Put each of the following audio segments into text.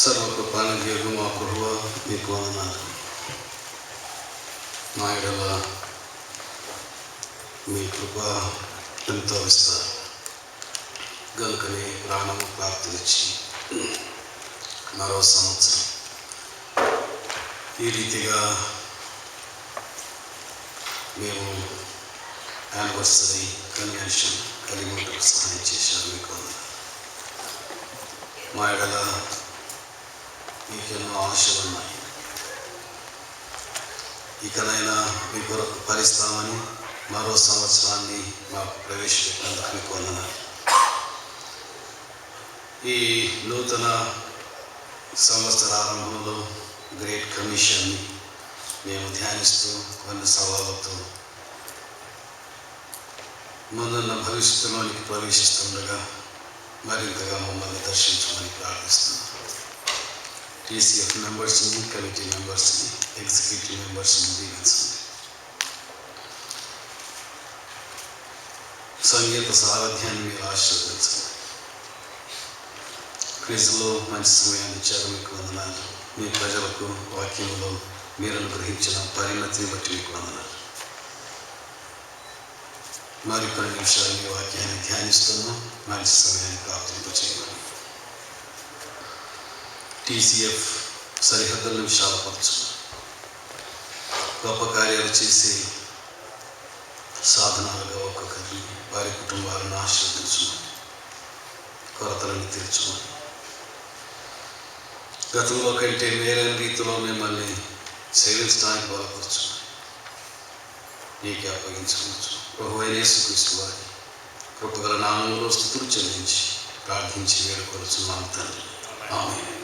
సర్వకృపానిధి మా ప్రభువ మీకు వందనాలు. మా ఎడల మీ కృప ఎంతో విస్తారు గనుకనే ప్రాణము ప్రాప్తించి మరో సంవత్సరం ఈ రీతిగా మేము యానివర్సరీ కన్వెన్షన్ కలిగి ఉండటకు సహాయం చేశారు. మీకు వందనాలు. మా ఎడల మీకెన్నో ఆశలు ఉన్నాయి. ఇకనైనా మీ కొరకు ఫలిస్తామని మరో సంవత్సరాన్ని మాకు ప్రవేశపెట్టినందుకు మీకు వందనాలు. ఈ నూతన సంవత్సర ఆరంభంలో గ్రేట్ కమిషన్ని మేము ధ్యానిస్తూ కొన్ని సవాళ్ళతో ముందున్న భవిష్యత్తులోనికి ప్రవేశిస్తుండగా మరింతగా మమ్మల్ని దర్శించమని ప్రార్థిస్తున్నాం. టీసీఎఫ్ మెంబర్స్ని, కమిటీ మెంబర్స్ని, ఎగ్జిక్యూటివ్ మెంబర్స్ని దీవించండి. సంగీత సారథ్యాన్ని మీరు ఆశీర్వదించండి. క్విజ్లో మంచి సమయాన్ని ఇచ్చారు. మీకు వందనాలు. మీ ప్రజలకు వాక్యంలో మీరు అనుగ్రహించిన పరిణతిని బట్టి మీకు వందనాలు. మరికొన్ని నిమిషాలు మీ వాక్యాన్ని ధ్యానిస్తున్నాం. మంచి సమయాన్ని ప్రాప్తింపచేయమని టీసీఎఫ్ సరిహద్దులను విశాలపరచు. గొప్ప కార్యాలు చేసి సాధనాలుగా ఒక్కొక్కరిని వారి కుటుంబాలను ఆశీర్వదించమని, కొరతలను తీర్చమని, గతంలో కంటే మేలైన రీతిలో మిమ్మల్ని సేవించడానికి బలపరచమని నీకే అప్పగించవచ్చు. ప్రభువైన యేసుక్రీస్తు వారి కృపగల నామములో స్తుతులు చెల్లించి ప్రార్థించి వేడుకొనుచున్నాము తండ్రి. ఆమేన్.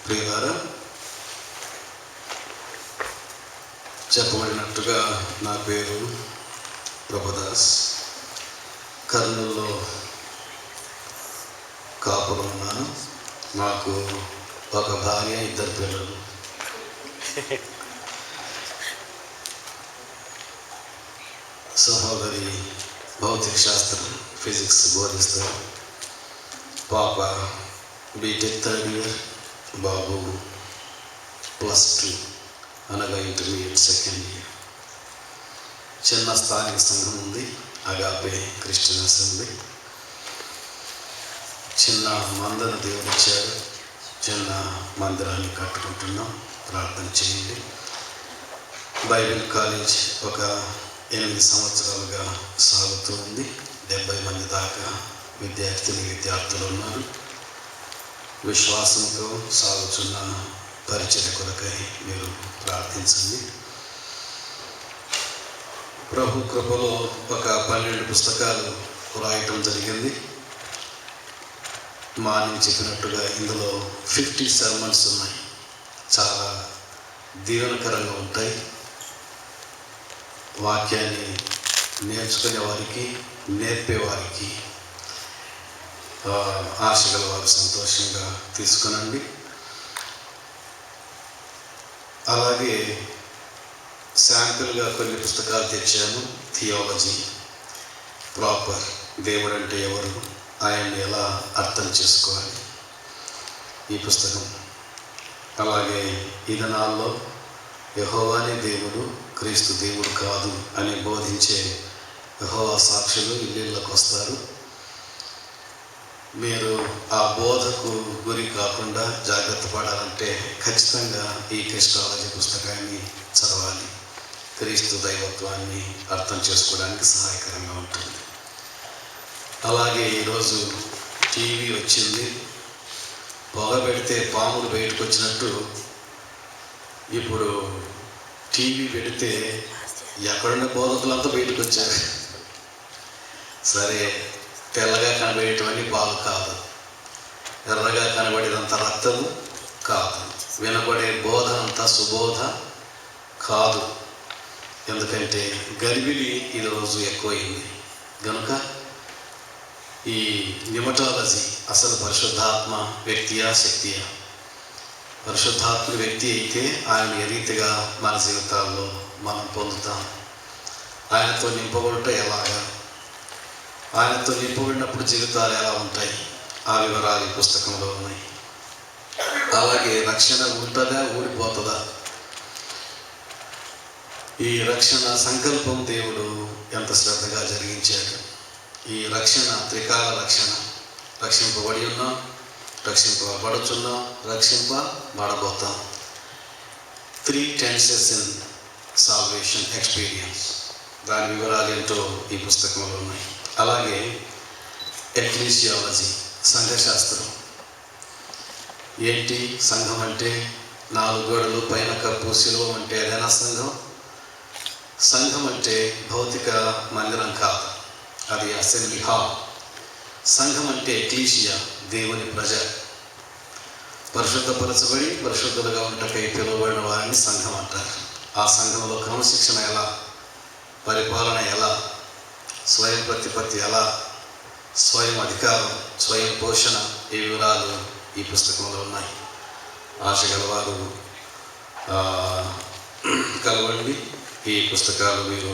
ప్రియులారా, చెప్పబడినట్టుగా నా పేరు ప్రభుదాస్. కర్నూలులో కాపురం ఉన్నాను. మాకు ఒక భార్య, 2 పిల్లలు. సహోదరి భౌతిక శాస్త్రం, ఫిజిక్స్ బోధిస్తారు. పాప బీటెక్ 3rd ఇయర్, బాబు +2 అనగా ఇంటర్మీడియట్ 2nd ఇయర్. చిన్న స్థానిక సంఘం ఉంది, అగాపే క్రిస్టియన్ అసెంబ్లీ. చిన్న మందను దేవుడిచ్చారు. చిన్న మందిరాన్ని కట్టుకుంటున్నాం. ప్రార్థన చేయండి. బైబిల్ కాలేజ్ ఒక 8 సంవత్సరాలుగా సాగుతూ ఉంది. 70 మంది దాకా విద్యార్థులు ఉన్నారు. విశ్వాసంతో సాగుతున్న పరిచర్య కొరకై మీరు ప్రార్థించండి. ప్రభు కృపలో ఒక 12 పుస్తకాలు రాయటం జరిగింది. మార్నింగ్ చెప్పినట్టుగా ఇందులో 50 sermons ఉన్నాయి. చాలా దీవెనకరంగా ఉంటాయి. వాక్యాన్ని నేర్చుకునే వారికి, నేర్పేవారికి ఆశ గల వారు సంతోషంగా తీసుకునండి. అలాగే శాంపిల్గా కొన్ని పుస్తకాలు తెచ్చాను. థియాలజీ, ప్రాపర్, దేవుడు అంటే ఎవరు, ఆయన్ని ఎలా అర్థం చేసుకోవాలి, ఈ పుస్తకం. అలాగే ఈ దినాల్లో యెహోవానే దేవుడు, క్రీస్తు దేవుడు కాదు అని బోధించే యెహోవా సాక్షులు ఇళ్ళకి వస్తారు. మీరు ఆ బోధకు గురి కాకుండా జాగ్రత్త పడాలంటే ఖచ్చితంగా ఈ క్రిస్టాలజీ పుస్తకాన్ని చదవాలి. క్రీస్తు దైవత్వాన్ని అర్థం చేసుకోవడానికి సహాయకరంగా ఉంటుంది. అలాగే ఈరోజు టీవీ వచ్చింది. పొగ పెడితే పాములు బయటకు వచ్చినట్టు ఇప్పుడు టీవీ పెడితే ఎక్కడున్న బోధకులంతా బయటకు వచ్చారు. సరే, తెల్లగా కనబడేటివన్నీ బాగు కాదు, ఎర్రగా కనబడేదంతా రక్తము కాదు, వినబడే బోధ అంతా సుబోధ కాదు. ఎందుకంటే గలిబిలి ఈరోజు ఎక్కువైంది గనుక ఈ న్యూమటాలజీ అసలు పరిశుద్ధాత్మ వ్యక్తియా శక్తియా? పరిశుద్ధాత్మ వ్యక్తి అయితే ఆయన ఏ రీతిగా మన జీవితాల్లో మనం పొందుతాం, ఆయనతో నింపబడుట ఎలాగా, ఆయనతో నింపబడినప్పుడు జీవితాలు ఎలా ఉంటాయి, ఆ వివరాలు ఈ పుస్తకంలో ఉన్నాయి. అలాగే రక్షణ ఉంటుందా, ఊడిపోతుందా? ఈ రక్షణ సంకల్పం దేవుడు ఎంత శ్రద్ధగా జరిగించాడు. ఈ రక్షణ త్రికాల రక్షణ. రక్షింపబడి ఉన్నాం, రక్షింపబడుచున్నాం, రక్షింపబడబోతాం. 3 tenses ఇన్ సాల్వేషన్ ఎక్స్పీరియన్స్. దాని వివరాలు ఏంటో ఈ పుస్తకంలో ఉన్నాయి. అలాగే ఎక్లీసియాలజీ, సంఘశాస్త్రం. ఏంటి సంఘం అంటే? 4 గోడలు, పైన కప్పు, శిలువ అంటే అదేనా సంఘం? సంఘం అంటే భౌతిక మందిరం కాదు, అది అసెంబ్లీ హాల్. సంఘం అంటే ఎక్లీసియా, దేవుని ప్రజ. పరిశుద్ధపరచబడి పరిశుద్ధులుగా ఉండటకై పిలువబడిన వారిని సంఘం అంటారు. ఆ సంఘంలో క్రమశిక్షణ ఎలా, పరిపాలన ఎలా, స్వయం ప్రతిపత్తి ఎలా, స్వయం అధికారం, స్వయం పోషణ, ఈ వివరాలు ఈ పుస్తకంలో ఉన్నాయి. ఆశ గలవారు కలవండి. ఈ పుస్తకాలు మీరు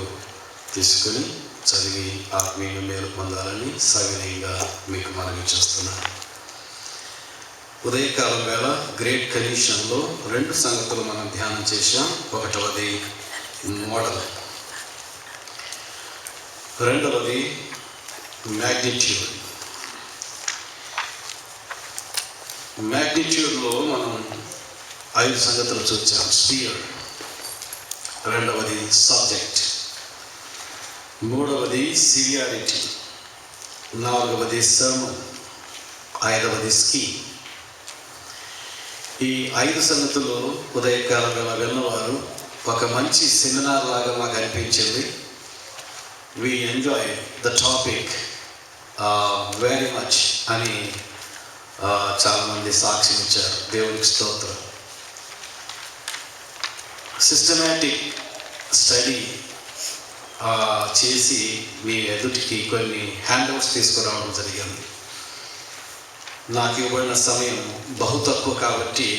తీసుకుని చదివి ఆత్మీయ మేలు పొందాలని సవినయంగా మీకు మనవి చేస్తున్నాను. ఉదయకాలం వేళ గ్రేట్ కమిషన్లో 2 సంగతులు మనం ధ్యానం చేశాం. ఒకటవది మోడల్, రెండవది మ్యాగ్నిట్యూడ్. మ్యాగ్నిట్యూడ్లో మనం 5 సంగతులు చూసాం. స్పియర్, రెండవది సబ్జెక్ట్, మూడవది సివియారిటీ, నాలుగవది సర్మన్, ఐదవది స్కీమ్. ఈ 5 సంగతులు ఉదయకాలంగా విన్నవారు ఒక మంచి సెమినార్ లాగా మాకు అనిపించింది. We enjoy the topic very much అని చాలామంది సాక్ష్యం ఇచ్చారు. దేవునికి స్తోత్రం. సిస్టమాటిక్ స్టడీ చేసి మీ ఎదుటికి కొన్ని హ్యాండ్అవుట్స్ తీసుకురావడం జరిగింది. నాకు ఇవ్వబడిన సమయం బహు తక్కువ కాబట్టి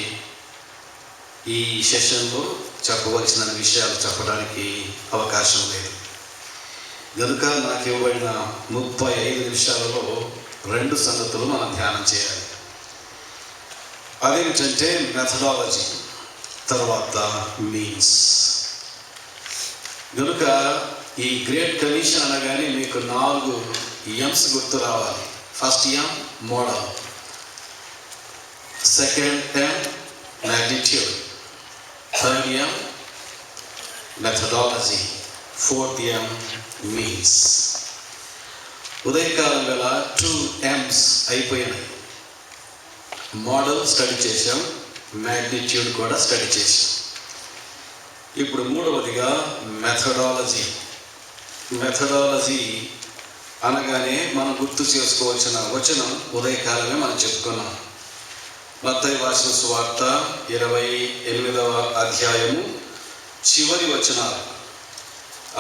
ఈ సెషన్లో చెప్పవలసిన విషయాలు చెప్పడానికి అవకాశం లేదు. కనుక నాకు ఇవ్వబడిన 35 నిమిషాలలో 2 సంగతులు మనం ధ్యానం చేయాలి. అదేమిటంటే మెథడాలజీ, తర్వాత మీన్స్. కనుక ఈ గ్రేట్ కమిషన్ అనగానే మీకు 4 ఎమ్స్ గుర్తు రావాలి. ఫస్ట్ ఎం మోడల్, సెకండ్ ఎం మ్యాగ్నిట్యూడ్, థర్డ్ ఎం మెథడాలజీ, ఫోర్త్ ఎం మీన్స్. ఉదయకాలం వేళ 2 M's అయిపోయినాయి. మోడల్ స్టడీ చేశాం, మ్యాగ్నిట్యూడ్ కూడా స్టడీ చేశాం. ఇప్పుడు మూడవదిగా మెథడాలజీ. మెథడాలజీ అనగానే మనం గుర్తు చేసుకోవాల్సిన వచనం ఉదయకాలమే మనం చెప్పుకున్నాం. మత్తయి రాసిన సువార్త 28వ అధ్యాయము చివరి వచనాలు.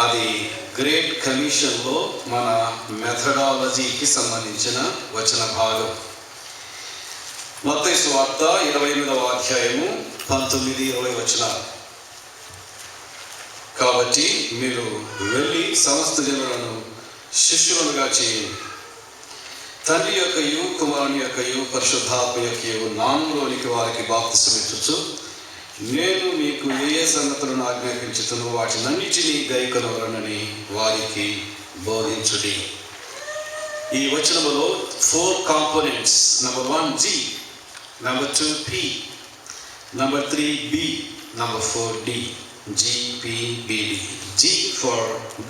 అది గ్రేట్ కమిషన్లో మన మెథడాలజీకి సంబంధించిన వచన భాగం. మత్తయి సువార్త 28వ అధ్యాయము 19-20 వచనాలు. కాబట్టి మీరు వెళ్ళి సమస్త జనులను శిష్యులుగా చేయండి. తండ్రి యొక్కయు కుమారుని యొక్కయు పరిశుద్ధాత్మ యొక్కయు నామములోనికి వారికి బాప్తిసమిచ్చుచు నేను మీకు ఏ సంగతులను ఆజ్ఞాపించుతున్నో వాటినన్నిటినీ గైకొనవలనని వారికి బోధించుడి. ఈ వచనములో 4 components. Number 1 G, number 2 P, number 3 B, number 4 D. GPBD. G for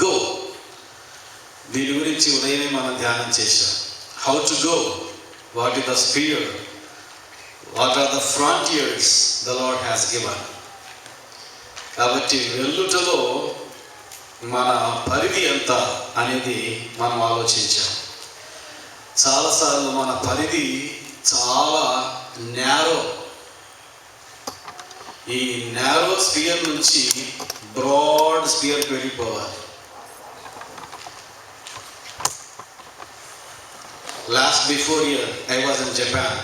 go. దీని గురించి ఉదయమే మనం ధ్యానం చేశాం. How to go, what is the sphere, what are the frontiers the lord has given. కాబట్టి వెళ్ళుటలో మన పరిధి ఎంత అనేది మనం ఆలోచించాం. చాలాసార్లు మన పరిధి చాలా నేరో. ఈ నేరో స్పియర్ నుంచి బ్రాడ్ స్పియర్కి వెళ్ళిపోవాలి. Before year I was in Japan.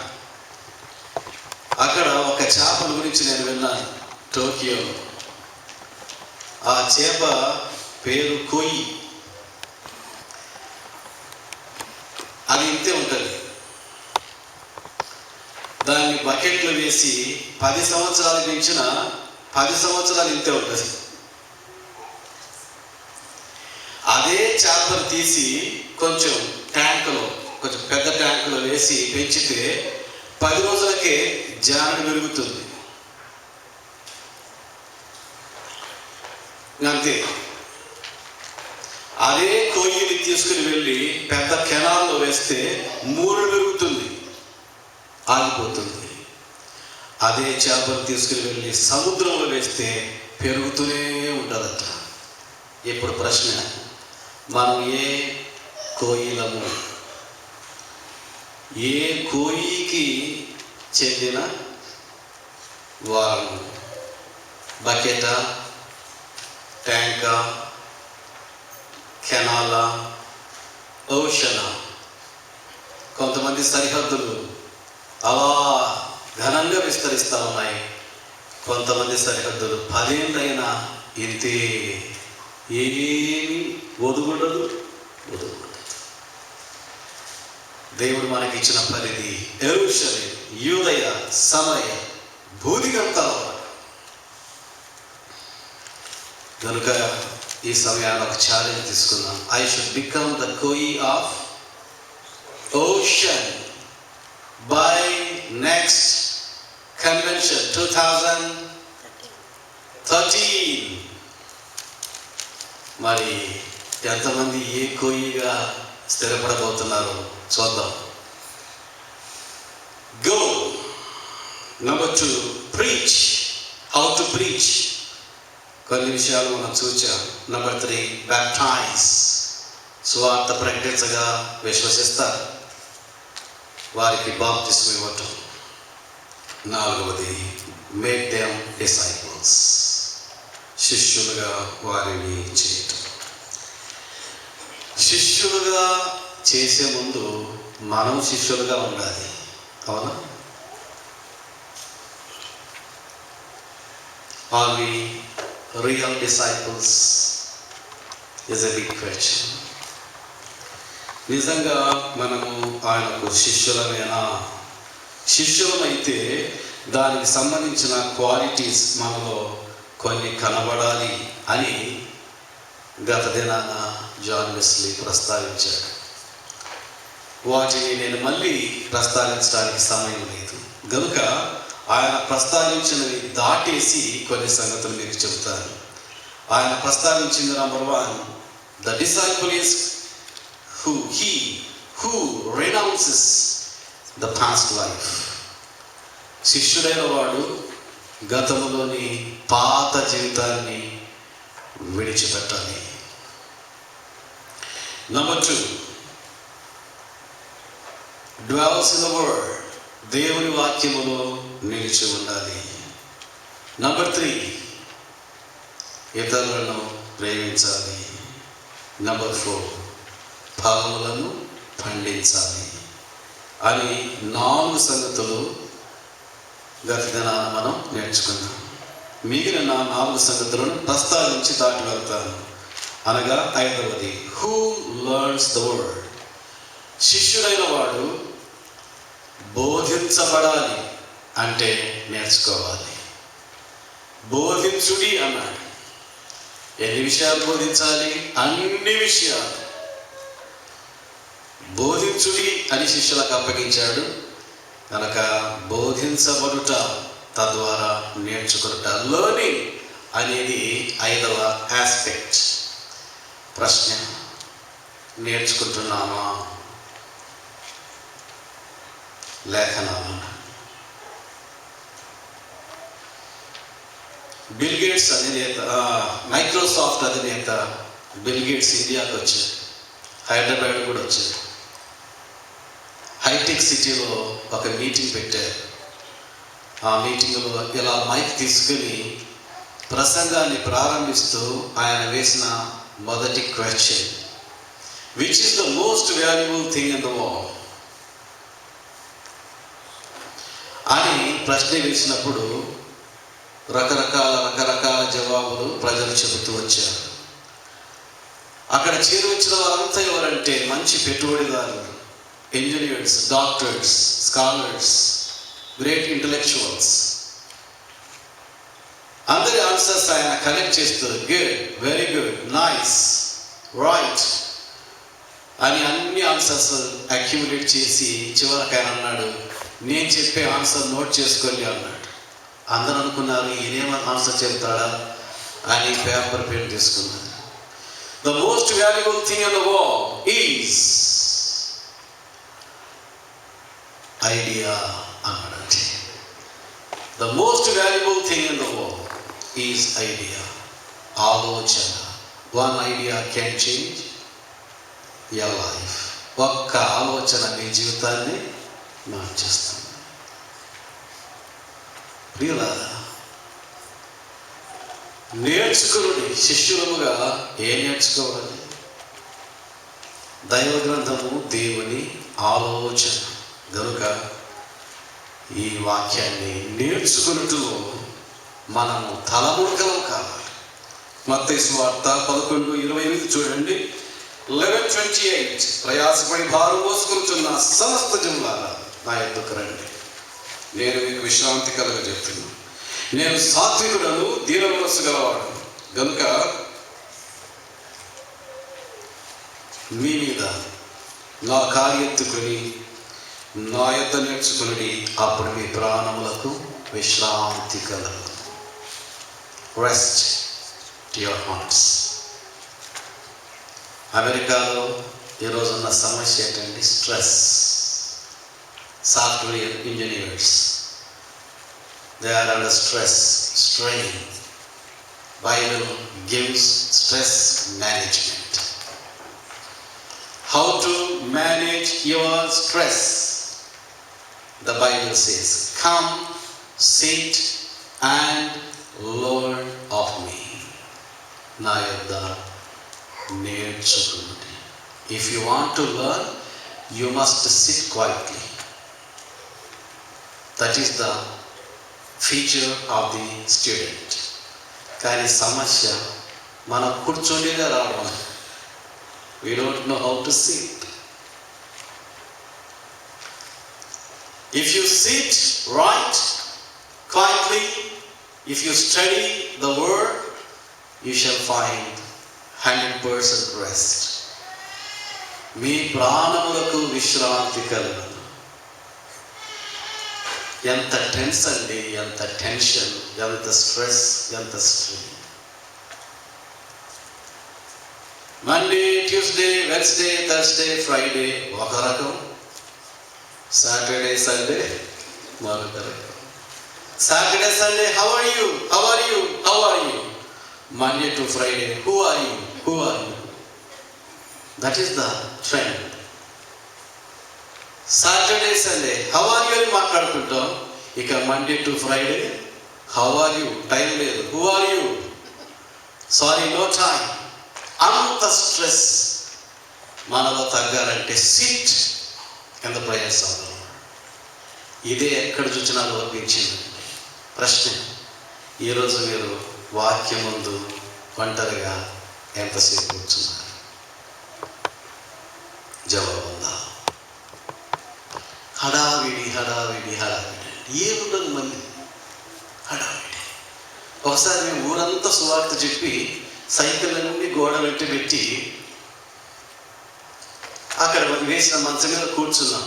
అక్కడ ఒక చేపల గురించి నేను విన్నాను, టోకియోలో. ఆ చేప పేరు కోయి. అది ఇంతే ఉంటుంది. దాన్ని బకెట్లు వేసి 10 సంవత్సరాలు పెంచిన 10 సంవత్సరాలు ఇంతే ఉంటుంది. అదే చేపలు తీసి కొంచెం పెద్ద ట్యాంకులో వేసి పెంచితే 10 రోజులకే జానడు పెరుగుతుంది. అంతే. అదే కొయ్యని తీసుకుని వెళ్ళి పెద్ద కెనాల్లో వేస్తే 3 పెరుగుతుంది, ఆగిపోతుంది. అదే చేపలు తీసుకుని వెళ్ళి సముద్రంలో వేస్తే పెరుగుతూనే ఉంటుందట. ఇప్పుడు ప్రశ్న, మనం ఏ కోయిలము, ఏ కోయికి చెందిన వారము? బకెటా, ట్యాంకా, కెనాలా, ఓషనా? కొంతమంది సరిహద్దులు అలా ఘనంగా విస్తరిస్తూ ఉన్నాయి, కొంతమంది సరిహద్దులు 10 ఏళ్ళైనా ఇంతే, ఏమీ ఒదుగుండదు. దేవుడు మనకి ఇచ్చిన పరిధి యెరూషలేము, యూదయ, సమరయ, భూదిగంతాల. కనుక ఈ సమయాన్ని ఒక ఛాలెంజ్ తీసుకుందాం. ఐ షుడ్ బికమ్ ద కోయి of ocean by next convention 2013. మరి ఎంతమంది ఏ కోయిగా స్థిరపడబోతున్నారు చూద్దాం. Go. Number 2, preach. How to preach. కొన్ని విషయాలు మనం చూచాం. Number 3, baptise. సువార్త ప్రకటించగా విశ్వసిస్తారు, వారికి బాప్తిస్మం ఇవ్వటం. 4వది, మేక్ దెమ్ డిసైపుల్స్. శిష్యులుగా వారిని చేయటం. శిష్యులుగా చేసే ముందు మనం శిష్యులుగా ఉండాలి, అవునా? Are we real disciples is a big question. నిజంగా మనము ఆయనకు శిష్యులమేనా? శిష్యులమైతే దానికి సంబంధించిన క్వాలిటీస్ మనలో కొన్ని కనబడాలి అని గత దినాన జాన్ వెస్లీ ప్రస్తావించాడు. వాటిని నేను మళ్ళీ ప్రస్తావించడానికి సమయం లేదు కనుక ఆయన ప్రస్తావించినవి దాటేసి కొన్ని సంగతులు మీకు చెబుతాను. ఆయన ప్రస్తావించింది number 1, the disciple is who renounces the past life. శిష్యుడైన వాడు గతంలోని పాత జీవితాన్ని విడిచిపెట్టాలి. Number 2, dwells in the word. దేవుని వాక్యములో నిలిచి ఉండాలి. నెంబర్ 3, ఇతరులను ప్రేమించాలి. నెంబర్ 4, ఫలములను పండించాలి. అని 4 సంగతులు గత దినాన మనం నేర్చుకున్నాం. మిగిలిన 4 సంగతులను ప్రస్తావించి దాటి వెళ్తాను. అనగా 5వది, హూ లర్న్స్ ద వర్డ్. శిష్యుడైన వాడు బోధించబడాలి అంటే నేర్చుకోవాలి. బోధించుడి అన్నాడు. ఎన్ని విషయాలు బోధించాలి? అన్ని విషయాలు. బోధించుడి అని శిష్యులకు అప్పగించాడు కనుక బోధించబడుట, తద్వారా నేర్చుకునుట, లర్నింగ్ అనేది 5వ ఆస్పెక్ట్. ప్రశ్న, నేర్చుకుంటున్నామా? లేఖనాలు. బిల్ గేట్స్ అధినేత, మైక్రోసాఫ్ట్ అధినేత బిల్ గేట్స్ ఇండియాకి వచ్చారు, హైదరాబాద్ కూడా వచ్చారు. హైటెక్ సిటీలో ఒక మీటింగ్ పెట్టారు. ఆ మీటింగ్లో ఇలా మైక్ తీసుకుని ప్రసంగాన్ని ప్రారంభిస్తూ ఆయన వేసిన మొదటి question, which is the most valuable thing in the world అని ప్రశ్న వేసినప్పుడు రకరకాల జవాబులు ప్రజలు చెబుతూ వచ్చారు. అక్కడ చేరువచ్చిన వారంతా ఎవరంటే మంచి పెట్టుబడిదారులు, engineers, doctors, scholars, great intellectuals. అందరి ఆన్సర్స్ ఆయన కలెక్ట్ చేస్తారు. Good, very good, nice, right అని అన్ని ఆన్సర్స్ అక్యుములేట్ చేసి చివరికి ఆయన అన్నాడు, నేను చెప్పే ఆన్సర్ నోట్ చేసుకోండి అన్నాడు. అందరూ అనుకున్నారు ఈయనేమో ఆన్సర్ చెప్తాడా అని పేపర్ పెన్ తీసుకున్నారు. The most valuable thing in the world is idea అన్నాడంటే. The most valuable thing in the world is idea, ఆలోచన. One idea can change your life. ఒక్క ఆలోచన మీ జీవితాన్ని మార్చేస్తుంది. ప్రియులారా, నేర్చుకుని శిష్యులముగా ఏం నేర్చుకోవాలి? దైవ గ్రంథము దేవుని ఆలోచన గనుక ఈ వాక్యాన్ని నేర్చుకున్నట్లో మనము తలముడకలం కావాలి. మత్తయి సువార్త 11:28 చూడండి. 11:28 ప్రయాసపడి భారం మోసుకొనుచున్న సమస్త జనులారా నా యొద్దకు రండి, నేను మీకు విశ్రాంతి కలుగజేస్తున్నాను. నేను సాత్వికుడను, దీన మనస్సు గలవాడు గనుక మీ మీద నా కార్యెత్తుకుని నా యొద్ద నేర్చుకుని, అప్పుడు మీ ప్రాణములకు విశ్రాంతి కలదు. Rest to your hearts. అమెరికాలో ఈరోజున్న సమస్య ఏంటండి? Stress. Software engineers, they are under stress, strain. Bible gives stress management. How to manage your stress? The Bible says, come, sit and learn of me. నా యొద్ద నేర్చుకోండి. If you want to learn, you must sit quietly. That is the feature of the student. కానీ సమస్య మనం కూర్చొనిగా రావడం. We don't know how to sit. If you sit right, quietly, if you study the word, you shall find 100% rest. మీ ప్రాణములకు విశ్రాంతి కలుగును. ఎంత tense అండి, ఎంత టెన్షన్, ఎంత స్ట్రెస్, ఎంత strain. Monday, Tuesday, Wednesday, Thursday, Friday ఒక రకం, సాటర్డే, సండే మరొక రకం. Saturday, Sunday how are you, how are you, how are you. Monday to Friday who are you, who are you. That is the trend. Saturday, Sunday how are you అని మాట్లాడుకుంటాం. ఇక Monday to Friday how are you, time లేదు, who are you, sorry no time. అంత stress మనలో తగ్గాలంటే sit in the prayers of the lord. ఇదే ఎక్కడ చూసినా లోపించింది. ప్రశ్న, ఈరోజు మీరు వాక్యం ముందు ఒంటరిగా ఎంతసేపు కూర్చున్నారు? జవాబు ఉందా? హడావిడి హడావిడి హడావిడి, ఏముండదు మళ్ళీ హడావిడి. ఒకసారి మేము ఊరంతా సువార్త చెప్పి సైకిల్ నుండి గోడ పెట్టి అక్కడ వేసిన మంచం మీద కూర్చున్నాం.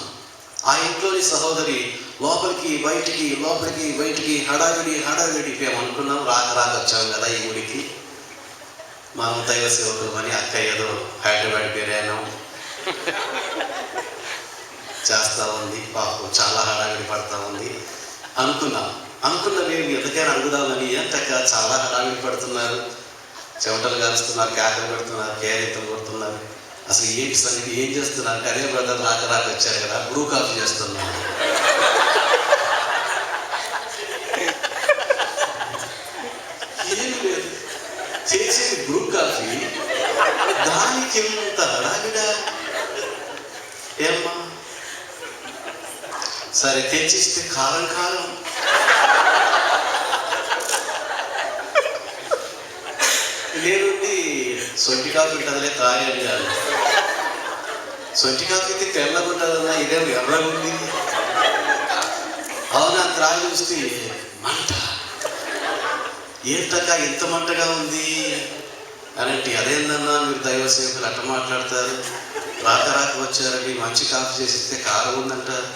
ఆ ఇంట్లోని సహోదరి లోపలికి బయటికి లోపలికి బయటికి హడావిడి హడావిడి. మేము అనుకున్నాం రాక వచ్చాము కదా ఈ గుడికి, మనం దైవ సేవకులు అని. అక్క ఏదో హైదరాబాద్ ప్రయాణం చేస్తూ ఉంది, పాపం చాలా హడావిడి పడుతూ ఉంది అనుకున్నా మేము ఎంతకైనా అడుగుదామని. ఎంతక చాలా హడావిడి పడుతున్నారు, చెమటలు కారుస్తున్నారు, కేకలు పెడుతున్నారు, కేరింతలు కొడుతున్నారు. అసలు ఏంటి సంగతి, ఏం చేస్తున్నారు అంటే, అదే బ్రదర్ రాక వచ్చారు కదా, బ్రూ కాఫీ చేస్తున్నాను. ఏం లేదు, చేసేది బ్రూ కాఫీ, దానికి ఎంత హడావిడా ఏమ్మా. సరే తెచ్చిస్తే కారం లేనుండి సొంటి కాఫీ ఉంటుందిలే తాగండి కాదు. సొంటి కాఫీ అయితే తెల్లగా ఉంటుందన్నా, ఇదేమో ఎర్రగా ఉంది. అవునా త్రాగి చూస్తే మంట, ఏంటక్క ఇంత మంటగా ఉంది అని. అదేందన్నా మీరు దైవ సేవకులు అట్ట మాట్లాడతారు, రాక వచ్చారని మంచి కాఫీ చేసిస్తే కారం ఉందంటారు.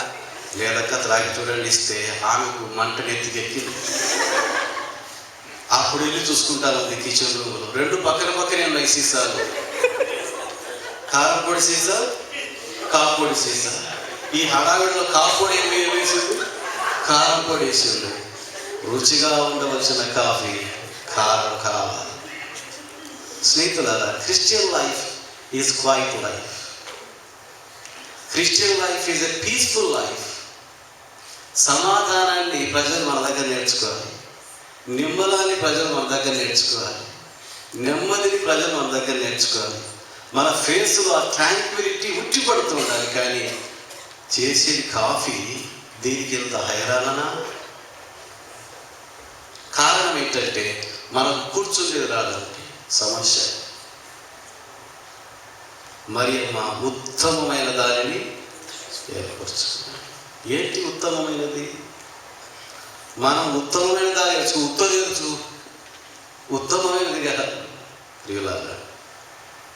లేదక్క త్రాగి చూడండి ఇస్తే ఆమెకు మంట నెత్తికెక్కింది. అప్పుడు వెళ్ళి చూసుకుంటాను ఉంది కిచెన్ రూమ్లో, రెండు పక్కనే ఉన్నాయి సీసాలు, కారం పొడి సీసా, కాఫీ పొడి సీసా. ఈ హడావిడిలో కాఫీ పొడి ఏమి వేసింది, కారం పొడి వేసింది. రుచిగా ఉండవలసిన కాఫీ కారం కావాలి. స్నేహితులారా, Christian life is quiet life. Christian life is a peaceful life. సమాధానాన్ని ప్రజలు మన దగ్గర నేర్చుకోవాలి, నిమ్మలాన్ని ప్రజలు మన దగ్గర నేర్చుకోవాలి, నెమ్మదిని ప్రజలు మన దగ్గర నేర్చుకోవాలి. మన ఫేస్లో ఆ ట్రాంక్విలిటీ ఉట్టిపడుతూ ఉండాలి. కానీ చేసేది కాఫీ, దీనికి ఎంత హైరానా? కారణం ఏంటంటే మనం కూర్చునేది రాదంటే సమస్య. మరి మా ఉత్తమమైన దానిని ఏర్పరచుకున్నాం. ఏంటి ఉత్తమమైనది? మనం ఉత్తమమైన దాని ఉత్తమమైనది కదా ప్రియులారా.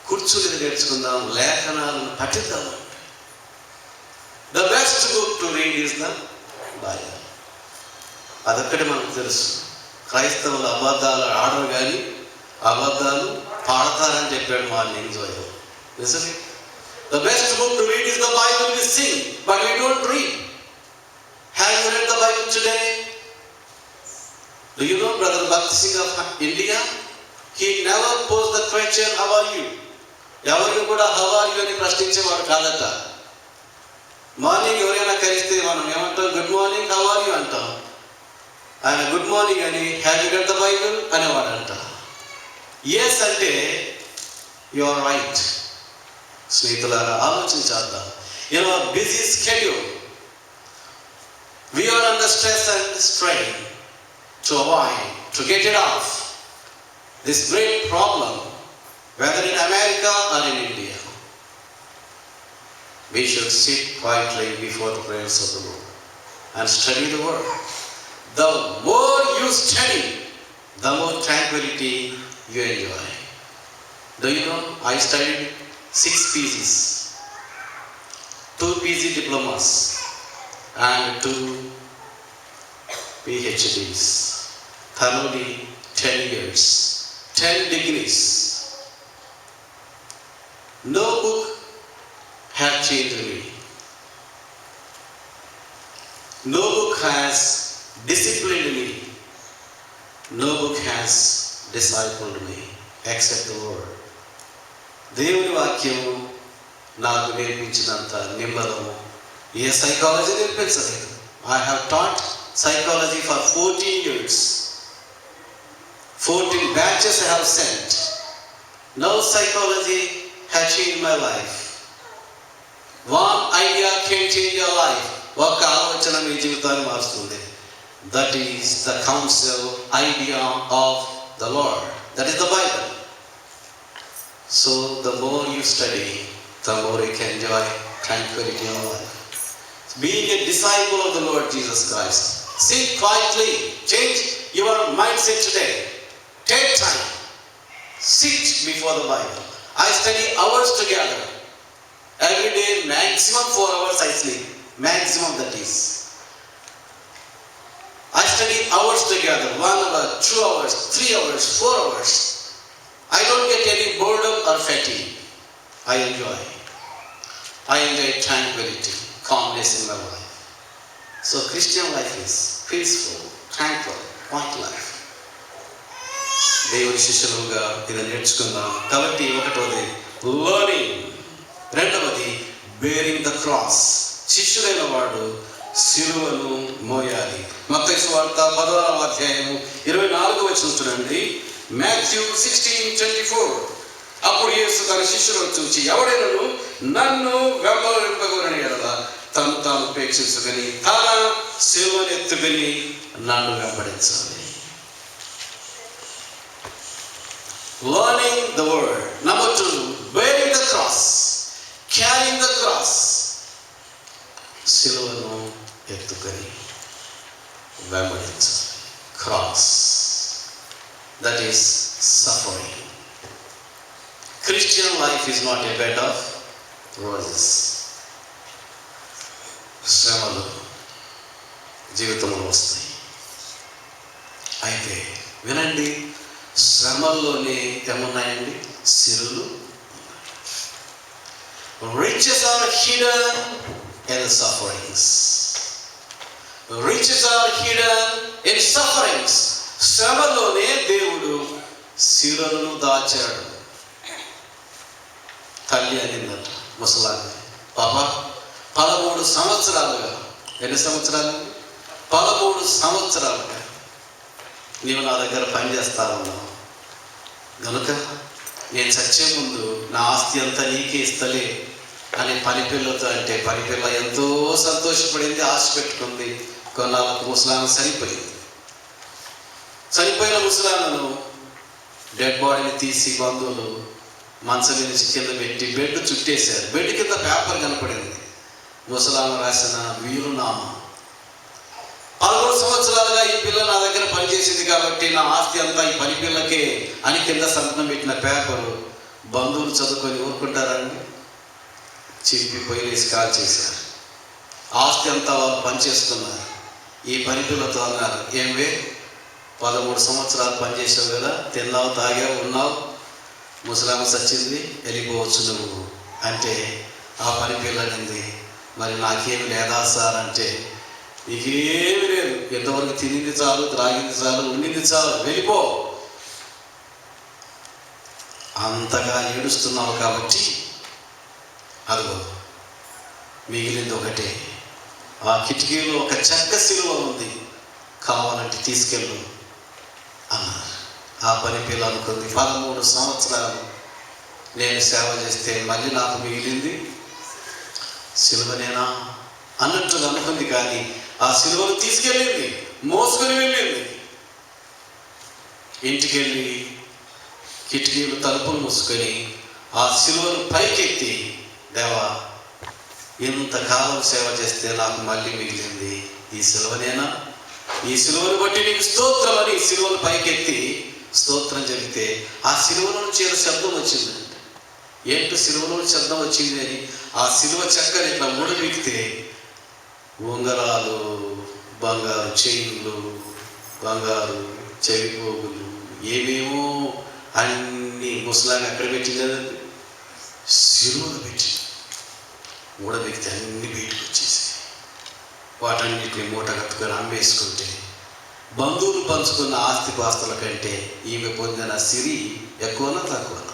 కూర్చునేది నేర్చుకుందాం, లేఖనాలను పఠిద్దాం. The best book to read is the Bible. అదొక్కటి మనకు తెలుసు. క్రైస్తవులు అబద్ధాలు ఆడరు కానీ అబద్ధాలు పాడతారని చెప్పాడు మార్నింగ్ జోయో. నిజమే. The best book to read is the Bible. We sing, but we don't read. Have you read the Bible today? Do you know Brother Bhakti Singh of India? He never posed the question, how are you? ఎవరికి కూడా how are you అని ప్రశ్నించేవాడు కాదట. Morning ఎవరైనా కలిస్తే మనం ఏమంటాం, good morning, how are you అంటాం. ఆయన గుడ్ మార్నింగ్ అని have you read the Bible అనేవాడంట. ఎస్ అంటే యు ఆర్ రైట్. స్నేహితులారా, ఆలోచించేద్దాం. In our busy schedule we are under stress and strain to avoid, to get it off this great problem, whether in America or in India. We should sit quietly before the presence of the Lord and study the Word. The more you study, the more tranquility you enjoy. Do you know, I studied 6 PGs, 2 PG diplomas and 2 PhDs, thoroughly 10 years, 10 degrees. No book has changed me. No book has disciplined me. No book has discipled me except the Word. దేవుని వాక్యము నాకు నేర్పించినంత నిమ్మలము ఏ psychology నేర్పించలేదు. I have taught psychology for 14 years. 14 batches I have sent. No psychology has changed my life. One idea can change your life. ఒక ఆలోచన మీ జీవితాన్ని మారుస్తుంది. That is the counsel idea of the Lord. That is the Bible. So the more you study, the more you can enjoy tranquility in your life. Being a disciple of the Lord Jesus Christ, sit quietly, change your mindset today. Take time, sit before the Bible. I study hours together. Every day, maximum 4 hours I sleep. Maximum, that is. I study hours together, 1 hour, 2 hours, 3 hours, 4 hours. I don't get any boredom or fatigue. I enjoy tranquility, calmness in my life. So Christian life is peaceful, tranquil, quiet life. దేవుని శిష్యులుగా ఇది నేర్చుకుందాం. కాబట్టి ఒకటోది learning, రెండవది bearing the cross. శిష్యుడైన వాడు సిలువను మోయాలి. మత్తయి సువార్త 16వ అధ్యాయము 24వ వచనం చూడండి. Matthew 16:24. అప్పుడు యేసు తన శిష్యులను చూచి, ఎవడైనను నన్ను వెంబడింపగోరని ఎడల తను తాను ఉపేక్షించుకొని తన సిలువనెత్తుకొని నన్ను వెంబడించాలి. Learning the word. Number 2, bearing the cross, carrying the cross. సిలువను ఎత్తుకొని. వెంబడించాలి. Cross, that is suffering. Christian life is not a bed of roses. శ్రమలు జీవితంలో వస్తాయి. అయితే వినండి, శ్రమల్లోనే ఏమున్నాయండి? సిరులు. Riches are hidden in the sufferings. Riches are hidden in sufferings. శ్రమలోనే దేవుడు సిరులను దాచాడు. తల్లి అనిందట ముసలాన్ని, పాప 13 సంవత్సరాలుగా, ఎన్ని సంవత్సరాలు? 13 సంవత్సరాలుగా నీవు నా దగ్గర పనిచేస్తానన్నావు కనుక నేను చచ్చే ముందు నా ఆస్తి అంతా నీకే ఇస్తలే అని పనిపిల్లతో అంటే, పనిపిల్ల ఎంతో సంతోషపడింది, ఆశ పెట్టుకుంది. కొన్నాళ్ళకు ముసలామె చనిపోయింది. చనిపోయిన ముసలామెను డెడ్ బాడీని తీసి బంధువులు మంచం నుంచి కింద పెట్టి బెడ్ చుట్టేశారు. బెడ్ కింద పేపర్ కనపడింది, ముసలామె రాసిన వీలునామా. 11 సంవత్సరాలుగా ఈ పిల్ల నా దగ్గర పనిచేసింది కాబట్టి నా ఆస్తి అంతా ఈ పని పిల్లకే అని కింద సంతకం పెట్టిన పేపరు బంధువులు చదువుకొని ఊరుకుంటారండి? చింపిపోయి వేసి కాల్ చేశారు. ఆస్తి అంతా వాళ్ళు పనిచేస్తున్నారు. ఈ పని పిల్లతో అన్నారు, ఏమే 13 సంవత్సరాలు పనిచేసావు కదా, తిన్నావు, తాగావు, ఉన్నావు, ముసలామె సచ్చింది, వెళ్ళిపోవచ్చు నువ్వు అంటే ఆ పని పిల్లనింది, మరి నాకేమి లేదా సార్ అంటే, నీకేమి లేదు, ఎంతవరకు తినింది చాలు, త్రాగింది చాలు, ఉండింది చాలు, వెళ్ళిపో. అంతగా ఏడుస్తున్నావు కాబట్టి అదిగో మిగిలింది ఒకటే, ఆ కిటికీలో ఒక చెక్క సిలువ ఉంది, కావాలంటే తీసుకెళ్ళు అన్నారు. ఆ పని పిల్ల అనుకుంది, 13 సంవత్సరాలు నేను సేవ చేస్తే మళ్ళీ నాకు మిగిలింది సిలువనేనా అన్నట్టుగా అనుకుంది. కానీ ఆ సిలువను తీసుకెళ్ళింది, మోసుకొని వెళ్ళింది. ఇంటికెళ్ళి కిటికీలు తలుపులు మూసుకొని ఆ సిలువను పైకెత్తి, దేవా ఇంతకాలం సేవ చేస్తే నాకు మళ్ళీ మిగిలింది ఈ సిలువనేనా, ఈ సిలువను బట్టి నీకు స్తోత్రం అని సిలువను పైకెత్తి స్తోత్రం చెబితే ఆ సిలువల నుంచి ఏదో శబ్దం వచ్చిందండి. ఏంటో సిలువలో శబ్దం వచ్చింది అని ఆ సిలువ చక్కని ఇట్లా ముడిపికితే ఉంగరాలు, బంగారు చైన్లు, బంగారు చెవిపోగులు, ఏమేమో అన్ని ముసలాన్ని ఎక్కడ పెట్టింది కదండి, సిలువలు పెట్టి మూడబెక్కితే అన్ని బయటకు వచ్చేసి వాటన్నిటిని మూట కట్టుకొని అమ్మేసుకుంటే బంధువులు పంచుకున్న ఆస్తిపాస్తుల కంటే ఈమె పొందిన సిరి ఎక్కువనా తక్కువనా?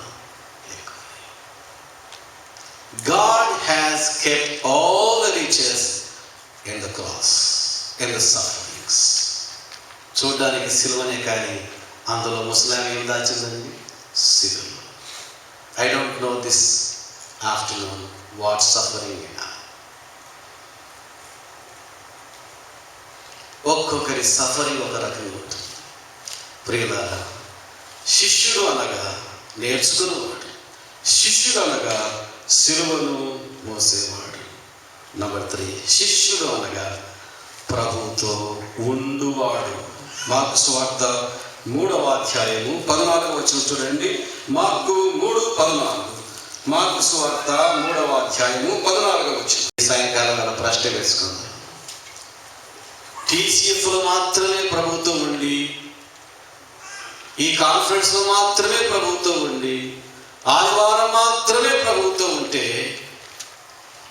God has kept all the riches in the cross, in the sufferings. చూడ్డానికి సిలువనే కానీ అందులో ముసలామె ఏం దాచిందండి? సిలువ. I don't know this afternoon what suffering you have. ఒక్కొక్కరి సఫరింగ్ ఒక రకంగా ఉంటుంది. ప్రియులారా, శిష్యుడు అనగా నేర్చుకునేవాడు, శిష్యుడు అనగా సిలువను మోసేవాడు. నంబర్ 3, శిష్యుడు అనగా ప్రభుతో ఉండువాడు. మార్కు సువార్త 3వ అధ్యాయము 14వ వచనం చూడండి. మార్కు 3:14. మార్కు సువార్త 3వ అధ్యాయము 14వ వచనం. సాయంకాలం గల ప్రశ్న వేసుకుందాం. TCFలో మాత్రమే ప్రభుత్వం ఉండి, ఈ కాన్ఫరెన్స్లో మాత్రమే ప్రభుత్వం ఉండి, ఆదివారం మాత్రమే ప్రభుత్వం ఉంటే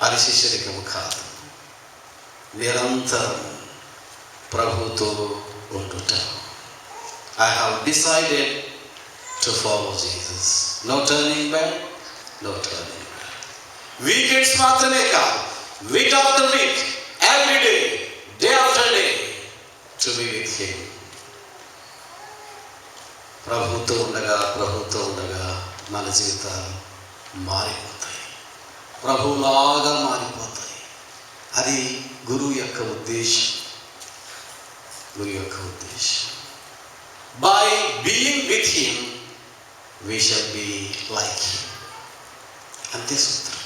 అది శిష్యరికము కాదు. నిరంతరం ప్రభుతో ఉండుట. I have decided to follow Jesus. No turning back, no turning back. Weekends మాత్రమే కాదు, week after week, every day, day after day, to be with him. ప్రభుతో ఉండగా మన జీవితాలు మారిపోతాయి, ప్రభులాగా మారిపోతాయి. అది గురువు యొక్క ఉద్దేశం. By being with him, we shall be like him. అంతే సూత్రం.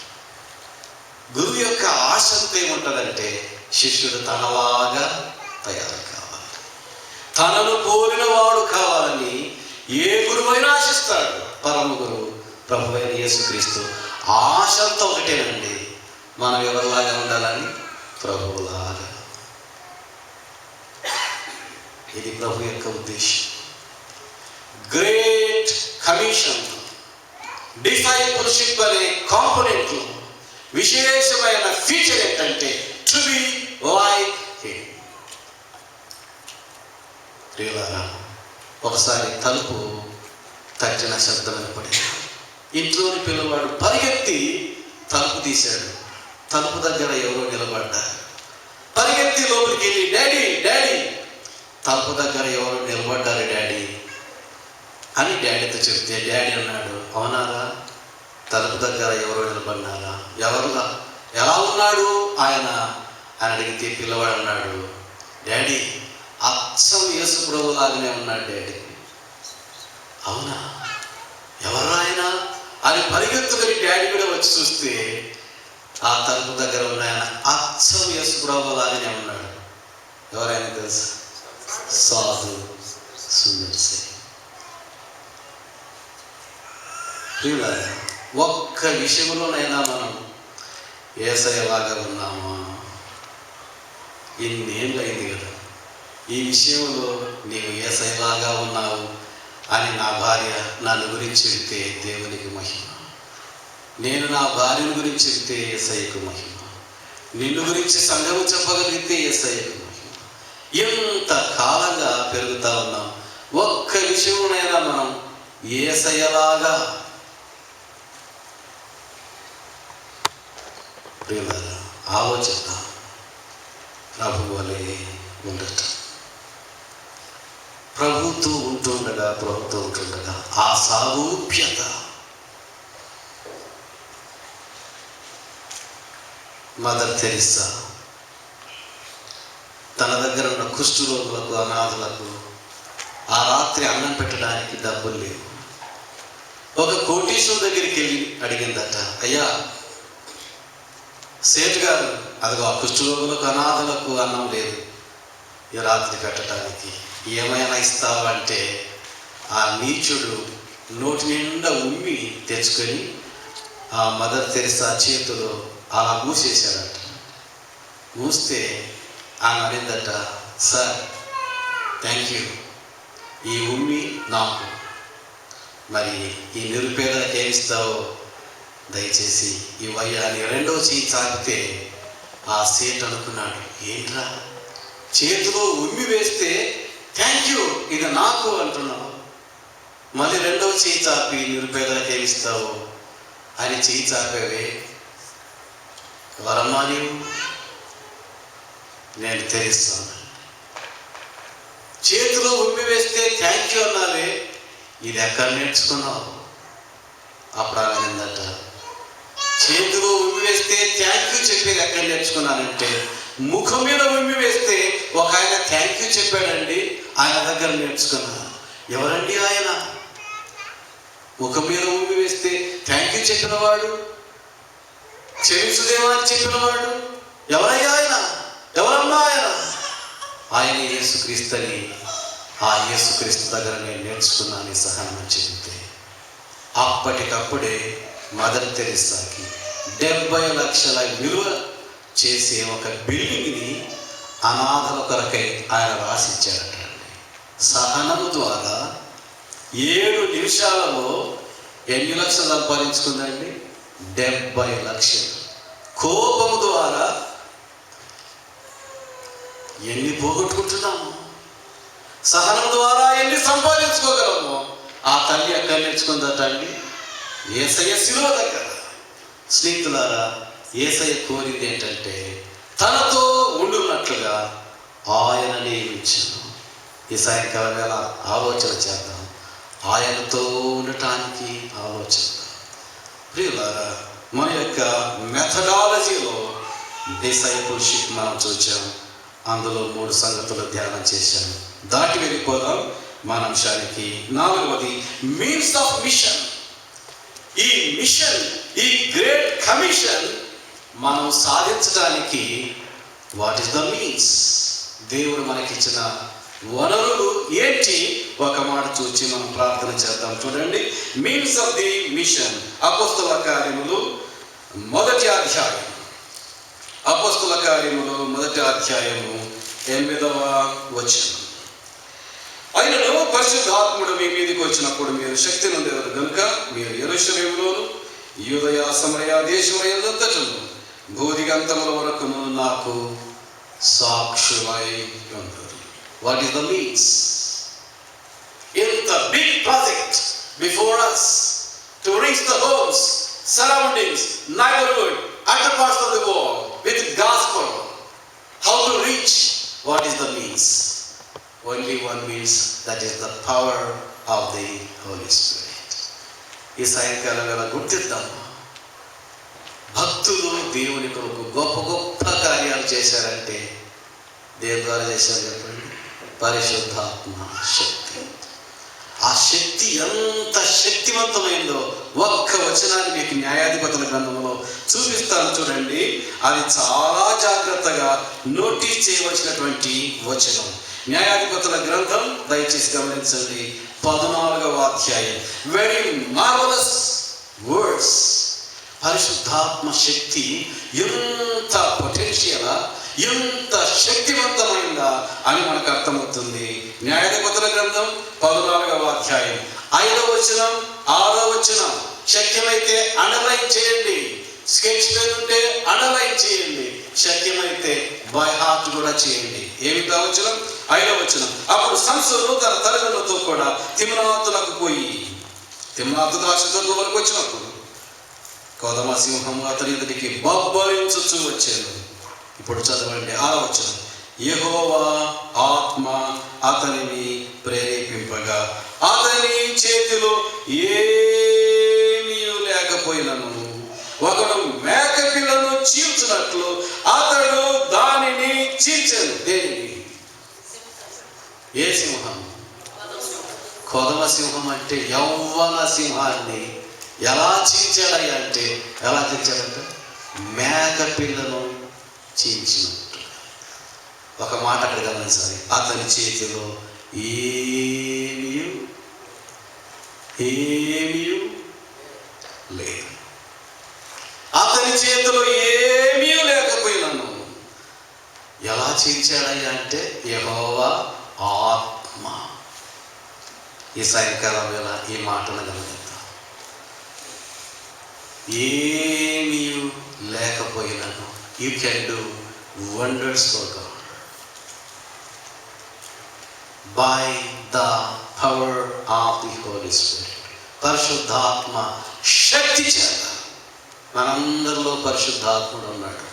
గురువు యొక్క ఆశ అంతా ఏముంటుందంటే శిష్యుడు తనలాగా తయారు కావాలి. తనను పోలిన వాడు కావాలని ఏ గురువైనా ఆశిస్తాడు. పరమ గురువు ప్రభు అయిన యేసుక్రీస్తు ఆశ అంతా ఒకటేనండి, మనం ఎవరిలాగా ఉండాలని? ప్రభువులాగా. ఇది ప్రభు యొక్క ఉద్దేశం. గ్రేట్ కమిషన్, డిసైపుల్షిప్ అనే కాంపోనెంట్ విశేషమైన ఫీచర్ ఏంటంటే టు బి లైక్ హిమ్. ప్రియులారా, ఒకసారి తలుపు తట్టిన శబ్దం వినపడింది. ఇంట్లోని పిల్లవాడు పరిగెత్తి తలుపు తీశాడు. తలుపు దగ్గర ఎవరో నిలబడ్డారు. పరిగెత్తి లోపలికి వెళ్ళి డాడీ డాడీ, తలుపు దగ్గర ఎవరో నిలబడ్డారు డాడీ అని డాడీతో చెప్తే డాడీ అన్నాడు, అవునారా, తలుపు దగ్గర ఎవరో నిలబడినారా? ఎవరుగా? ఎలా ఉన్నాడు ఆయన అని అడిగితే పిల్లవాడు అన్నాడు, డాడీ అచ్చం యేసు ప్రభులాగానే ఉన్నాడు డాడీ. అవునా, ఎవరు ఆయన అని పరిగెత్తుకుని డాడీ కూడా వచ్చి చూస్తే ఆ తలుపు దగ్గర ఉన్నాయన అచ్చం యేసు ప్రభులాగానే ఉన్నాడు. ఎవరైనా తెలుసా? సాధు సుందర్ సింగ్. ఒక్క విషయంలోనైనా మనం యేసయ్యలాగా ఉన్నామా? ఇన్నేళ్ళు అయింది కదా, ఈ విషయంలో నీవు యేసయ్యలాగా ఉన్నావు అని నా భార్య నన్ను గురించి చెబితే దేవునికి మహిమ, నేను నా భార్యను గురించి చెబితే యేసయ్యకు మహిమ, నిన్ను గురించి సంఘము చెప్పగలిగితే యేసయ్యకు మహిమ. ఎంత కాలంగా పెరుగుతా ఉన్నాం. ఒక్క విషయంలోనైనా మనం యేసయ్యలాగా ప్రియులారా ఆలోచిద్దాం. ప్రభు వలె ఉండటం, ప్రభుతో ఉంటుండగా ఆ సారూప్యత. మదర్ తెరిసా తన దగ్గర ఉన్న కుష్ఠరోగులకు, అనాథులకు ఆ రాత్రి అన్నం పెట్టడానికి డబ్బులు లేవు. ఒక కోటీశ్వరు దగ్గరికి వెళ్ళి అడిగిందట, అయ్యా సేటు గారు, అదిగో ఆ కుష్ఠరోగులకు, అనాథులకు అన్నం లేదు ఈ రాత్రి పెట్టడానికి, ఏమైనా ఇస్తావంటే ఆ నీచుడు నోటి నిండా ఉమ్మి తెచ్చుకొని ఆ మదర్ తెరిసా చేతిలో అలా మూసేశాడట. మూస్తే ఆమె అనిందట, సార్ థ్యాంక్ యూ, ఈ ఉమ్మి నాకు, మరి ఈ నిరుపేదలకు ఏమిస్తావో దయచేసి ఇవయ్యా అని రెండో చెయ్యి చాపితే ఆ సేట్ అనుకున్నాడు, ఏంట్రా చేతిలో ఉమ్మి వేస్తే థ్యాంక్ యూ ఇది నాకు అంటున్నావు, మళ్ళీ రెండవ చెయ్యి చాపి నిరుపేదలకు ఏమిస్తావు అని చెయ్యి చాపేవే, వరమ్మా నీవు? నేను తెరిస్తాను. చేతిలో ఉమ్మి వేస్తే థ్యాంక్ యూ అన్నావే, ఇది ఎక్కడ నేర్చుకున్నావు? అప్పుడు ఆమెదట, చేతిలో ఉమ్మి వేస్తే థ్యాంక్ యూ చెప్పేది ఎక్కడ నేర్చుకున్నానంటే, ముఖం మీద ఉమ్మి వేస్తే ఒక ఆయన థ్యాంక్ యూ చెప్పాడండి, ఆయన దగ్గర నేర్చుకున్నా. ఎవరండి ఆయన? ముఖం మీద ఉమ్మి వేస్తే థ్యాంక్ యూ చెప్పినవాడు, క్షమించుదేవా అని చెప్పినవాడు ఎవరయ్యా ఆయన? ఎవరమ్మా ఆయన? ఆయన యేసుక్రీస్తు అని ఆ యేసుక్రీస్తు దగ్గర నేను నేర్చుకున్నాను సహనం అని చెబితే అప్పటికప్పుడే మదర్ తెరిసాకి 70 లక్షల విలువ చేసే ఒక బిల్డింగ్ని అనాథల కొరకై ఆయన రాసిచ్చారట. సహనము ద్వారా 7 నిమిషాలలో ఎన్ని లక్షలు సంపాదించుకుందండి? 70 లక్షలు. కోపము ద్వారా ఎన్ని పోగొట్టుకుంటున్నాము, సహనం ద్వారా ఎన్ని సంపాదించుకోగలము. ఆ తల్లి ఎక్కడ నేర్చుకుందట అండి? యేసయ్య శిలువ దగ్గర. స్నేహితులారా, యేసయ్య కోరింది ఏంటంటే తనతో ఉండున్నట్లుగా ఆయన నియమించాను. ఈ సాయంకాలం వేళ ఆలోచన చేద్దాం, ఆయనతో ఉండటానికి ఆలోచన. ప్రియులారా, మన యొక్క మెథడాలజీలో డిసైపుల్షిప్ మనం చూచాం. అందులో 3 సంగతులు ధ్యానం చేశాను. దాటి వెళ్ళిపోదాం మన అంశానికి. 4వది మీన్స్ ఆఫ్ మిషన్. ఈ మిషన్, ఈ గ్రేట్ కమిషన్ మనం సాధించడానికి వాట్ ఈస్ ద మీన్స్? దేవుడు మనకిచ్చిన వనరులు ఏంటి? ఒక మాట చూచి మనం ప్రార్థన చేద్దాం. చూడండి, మీన్స్ ఆఫ్ ది మిషన్. అపోస్తల కార్యములు 1వ అధ్యాయం. అపోస్తల కార్యములు 1వ అధ్యాయము 8వ వచనం. అయినను పరిశుద్ధాత్ముడు మీ మీదకి వచ్చినప్పుడు మీరు శక్తి నొందెదరు గనుక మీరు యెరూషలేములోను యూదయ సమరయ దేశములంతటను భూదిగంతముల వరకును నాకు సాక్షులై ఉందురు. What is the means? It's a big project before us to reach the homes, surroundings, neighborhood, other parts of the world with gospel. How to reach? What is the means? Only one means, that is the power of the Holy Spirit. ఈ సాయంకాలం వేళ గుర్తిద్దాం, భక్తులు దేవుని కొరకు గొప్ప గొప్ప కార్యాలు చేశారంటే దేని ద్వారా చేశారు చెప్పండి? పరిశుద్ధాత్మ శక్తి. ఆ శక్తి ఎంత శక్తివంతమైందో ఒక్క వచనాన్ని మీకు న్యాయాధిపతుల గ్రంథంలో చూపిస్తాను. చూడండి, అది చాలా జాగ్రత్తగా నోటీస్ చేయవలసినటువంటి వచనం. న్యాయాధిపతుల గ్రంథం దయచేసి గమనించండి, 14వ అధ్యాయం. Very marvellous words. పరిశుద్ధాత్మ శక్తి ఎంత పొటెన్షియలా, ఎంత శక్తివంతమైందా అని మనకు అర్థమవుతుంది. న్యాయాధిపతుల గ్రంథం 14వ అధ్యాయం 5వ వచనం 6వ వచనం. శక్యమైతే అండర్లైన్ చేయండి, స్కెచ్ పెన్ ఉంటే అండర్లైన్ చేయండి, శక్యమైతే బై హార్ట్ కూడా చేయండి. ఏమిటా వచనం? 5వ వచనం. అప్పుడు సంసోను తన తల్లిదండ్రులతో కూడా తిమ్నాతులకు పోయి, తిమ్నాతు ద్రాక్షతోట వరకు వచ్చినప్పుడు కోదమ సింహం అతని ఎదుటికి బొబ్బరించుచూ వచ్చాను. ఇప్పుడు చదవండి 6వ వచనం. యెహోవా ఆత్మ అతనిని ప్రేరేపింపగా అతని చేతిలో ఏమీ లేకపోయినను ఒకడు మేకపిల్లను చీల్చినట్లు అతడు దానిని చీల్చెను. దేనిని? ఏ సింహం? కొదమ సింహం అంటే యవ్వన సింహాన్ని ఎలా చీల్చాడయ్యా అంటే, ఎలా చీల్చాడంటే మేకపిల్లను చీల్చినట్టు. ఒక మాట అక్కడ గమనించాలి, అతని చేతిలో ఏమీ లేదు. అతని చేతిలో ఏమీ లేకపోయినాను. ఎలా చీల్చాడయ్యా అంటే యెహోవా ఆత్మ. ఈ సాయంకాలం వేళ ఈ మాటను గమనిద్దాం. ఏమీ లేకపోయినాను, you can do wonders for God by the power of the Holy Spirit. పరిశుద్ధాత్మ శక్తి చేత. మనందరిలో పరిశుద్ధాత్ముడు ఉన్నాడు.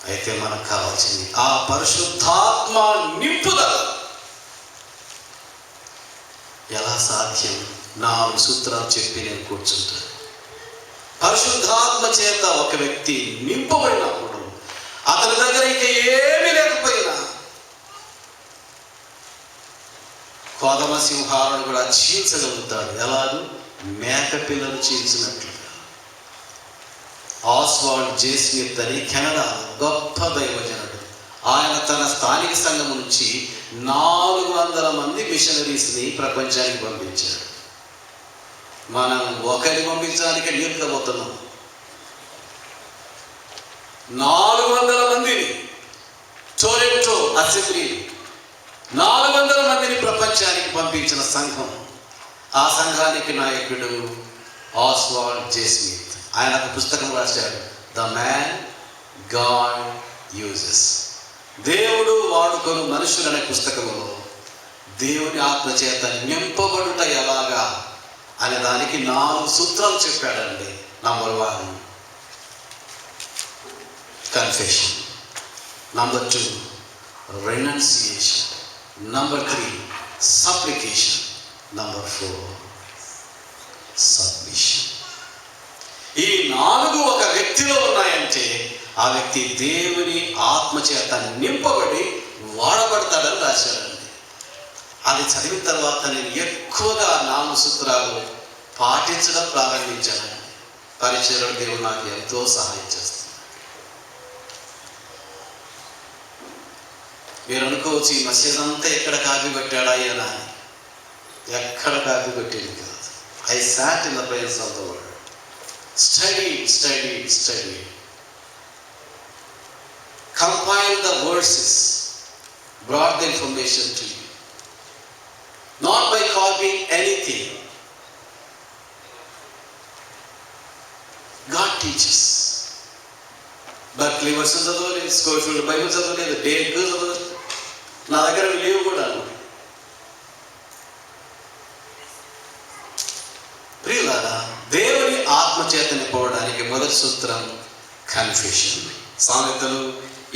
అయితే మనకు కావాల్సింది ఆ పరిశుద్ధాత్మ నింపుదల. ఎలా సాధ్యం? 4 సూత్రాలు చెప్పి నేను కూర్చుంటాను. పరిశుద్ధాత్మ చేత ఒక వ్యక్తి నింపబడినప్పుడు అతని దగ్గర ఇక ఏమీ లేకపోయినా కోదమ సింహాలను కూడా చీల్చగలుగుతాడు. ఎలాగూ? మేకపిల్లలు చీల్చినట్లుగా. ఆస్వాల్డ్ జే స్మిత్ అని కెనడా గొప్ప దైవజనుడు, ఆయన తన స్థానిక సంఘం నుంచి 400 మంది మిషనరీస్ని ప్రపంచానికి పంపించాడు. మనం ఒకరిని పంపించడానికి నిలుపుకపోతున్నాం. 400 మందిని టొరంటో అసెంబ్లీ 400 మందిని ప్రపంచానికి పంపించిన సంఘం. ఆ సంఘానికి నాయకుడు ఆస్వాల్డ్ జే స్మిత్. ఆయన ఒక పుస్తకం రాశాడు, ద మ్యాన్ గాడ్ యూజెస్. దేవుడు వాడుకొని మనుషులు అనే పుస్తకంలో దేవుని ఆత్మ చేత నింపబడుట ఎలాగా అనే దానికి 4 సూత్రాలు చెప్పాడండి. Number 1 confession, number 2 renunciation, number 3 supplication, number 4 submission. ఈ 4 ఒక వ్యక్తిలో ఉన్నాయంటే ఆ వ్యక్తి దేవుని ఆత్మ చేత నింపబడి వాడబడతాడని రాశాడండి. అది చదివిన తర్వాత నేను ఎక్కువగా 4 సూత్రాలు పాటించడం ప్రారంభించానండి. పరిచర్యలో దేవుడు నాకు ఎంతో సహాయం చేస్తాడు. మీరు అనుకోవచ్చు ఈ మెసేజ్ అంతా ఎక్కడ కాపీ పెట్టాడా అయ్యా అని. ఎక్కడ కాపీ పెట్టింది కాదు. I sat in the presence of the Lord. Studied. Compiled the verses. Brought the information to you. Not by copying anything. God teaches. Berkeley verses చదవలేదు, స్కోఫీల్డ్ బైబిల్ చదవలేదు, డేవిడ్ చదవలేదు. నా దగ్గర లేవు కూడా. ప్రియులారా, దేవుని ఆత్మచేత నింపబడడానికి మొదటి సూత్రం కన్ఫెషన్. సామెతలు